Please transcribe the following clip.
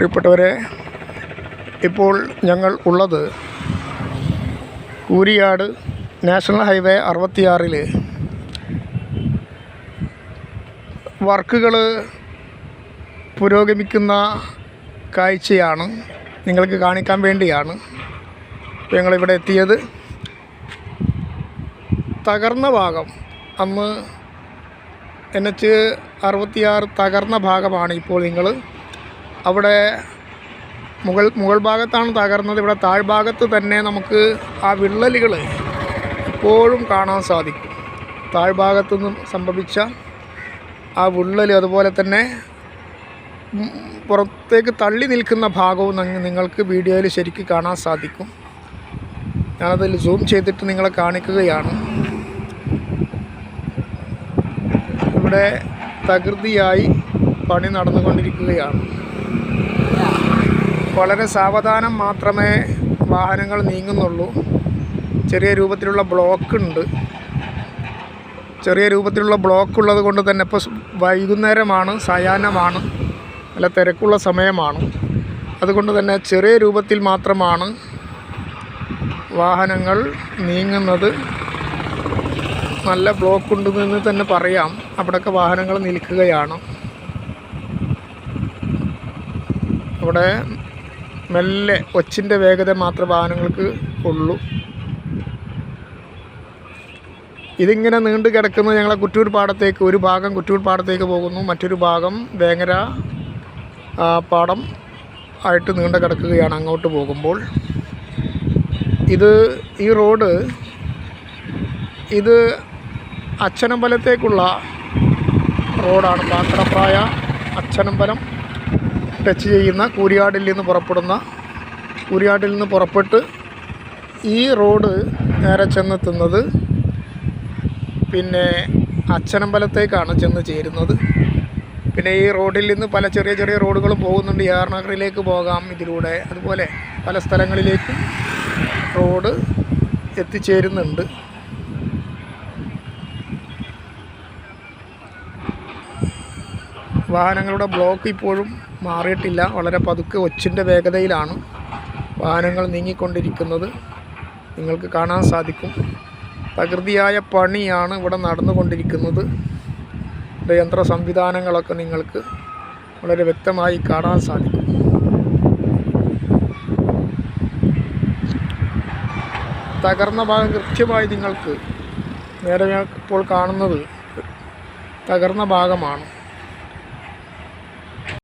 പ്രിയപ്പെട്ടവരെ, ഇപ്പോൾ ഞങ്ങൾ ഉള്ളത് കൂരിയാട് നാഷണൽ ഹൈവേ 66-ൽ വർക്കുകൾ പുരോഗമിക്കുന്ന കാഴ്ചയാണ് നിങ്ങൾക്ക് കാണിക്കാൻ വേണ്ടിയാണ് ഞങ്ങളിവിടെ എത്തിയത്. തകർന്ന ഭാഗം, അന്ന് NH66 തകർന്ന ഭാഗമാണ്. ഇപ്പോൾ നിങ്ങൾ അവിടെ മുകൾ ഭാഗത്താണ് തകർന്നത്. ഇവിടെ താഴ്ഭാഗത്ത് തന്നെ നമുക്ക് ആ വിള്ളലുകൾ ഇപ്പോഴും കാണാൻ സാധിക്കും. താഴ്ഭാഗത്തു നിന്നും സംഭവിച്ച ആ വിള്ളൽ, അതുപോലെ തന്നെ പുറത്തേക്ക് തള്ളി നിൽക്കുന്ന ഭാഗവും നിങ്ങൾക്ക് വീഡിയോയിൽ ശരിക്കും കാണാൻ സാധിക്കും. ഞാനതിൽ സൂം ചെയ്തിട്ട് നിങ്ങളെ കാണിക്കുകയാണ്. ഇവിടെ തകൃതിയായി പണി നടന്നുകൊണ്ടിരിക്കുകയാണ്. വളരെ സാവധാനം മാത്രമേ വാഹനങ്ങൾ നീങ്ങുന്നുള്ളൂ. ചെറിയ രൂപത്തിലുള്ള ബ്ലോക്കുണ്ട്. ചെറിയ രൂപത്തിലുള്ള ബ്ലോക്ക് ഉള്ളത് കൊണ്ട് തന്നെ ഇപ്പോൾ വൈകുന്നേരമാണ്, സായാഹ്നമാണ്, നല്ല തിരക്കുള്ള സമയമാണ്. അതുകൊണ്ട് തന്നെ ചെറിയ രൂപത്തിൽ മാത്രമാണ് വാഹനങ്ങൾ നീങ്ങുന്നത്. നല്ല ബ്ലോക്ക് ഉണ്ടെന്ന് തന്നെ പറയാം. അവിടെയൊക്കെ വാഹനങ്ങൾ നിൽക്കുകയാണ്. അവിടെ മെല്ലെ ഒച്ചിൻ്റെ വേഗത മാത്രമേ വാഹനങ്ങൾക്ക് ഉള്ളൂ. ഇതിങ്ങനെ നീണ്ടു കിടക്കുന്നത് ഞങ്ങളെ കുറ്റൂർ പാടത്തേക്ക്, ഒരു ഭാഗം കുറ്റൂർ പാടത്തേക്ക് പോകുന്നു, മറ്റൊരു ഭാഗം വേങ്ങര പാടം ആയിട്ട് നീണ്ടു കിടക്കുകയാണ് അങ്ങോട്ട് പോകുമ്പോൾ. ഈ റോഡ് ഇത് അച്ചനമ്പലത്തേക്കുള്ള റോഡാണ്. പാക്കടപ്രായ അച്ചനമ്പലം ടച്ച് ചെയ്യുന്ന കൂരിയാടിൽ നിന്ന് പുറപ്പെട്ട് ഈ റോഡ് നേരെ ചെന്നെത്തുന്നത് പിന്നെ അച്ചനമ്പലത്തേക്കാണ് ചെന്ന് ചേരുന്നത്. പിന്നെ ഈ റോഡിൽ നിന്ന് പല ചെറിയ ചെറിയ റോഡുകളും പോകുന്നുണ്ട്. AR നഗറിലേക്ക് പോകാം ഇതിലൂടെ. അതുപോലെ പല സ്ഥലങ്ങളിലേക്കും റോഡ് എത്തിച്ചേരുന്നുണ്ട്. വാഹനങ്ങളുടെ ബ്ലോക്ക് ഇപ്പോഴും മാറിയിട്ടില്ല. വളരെ പതുക്കെ ഒച്ചിൻ്റെ വേഗതയിലാണ് വാഹനങ്ങൾ നീങ്ങിക്കൊണ്ടിരിക്കുന്നത്. നിങ്ങൾക്ക് കാണാൻ സാധിക്കും. തകൃതിയായ പണിയാണ് ഇവിടെ നടന്നുകൊണ്ടിരിക്കുന്നത്. യന്ത്ര സംവിധാനങ്ങളൊക്കെ നിങ്ങൾക്ക് വളരെ വ്യക്തമായി കാണാൻ സാധിക്കും. തകർന്ന ഭാഗം കൃത്യമായി നിങ്ങൾക്ക് നേരെ ഇപ്പോൾ കാണുന്നത് തകർന്ന ഭാഗമാണ്.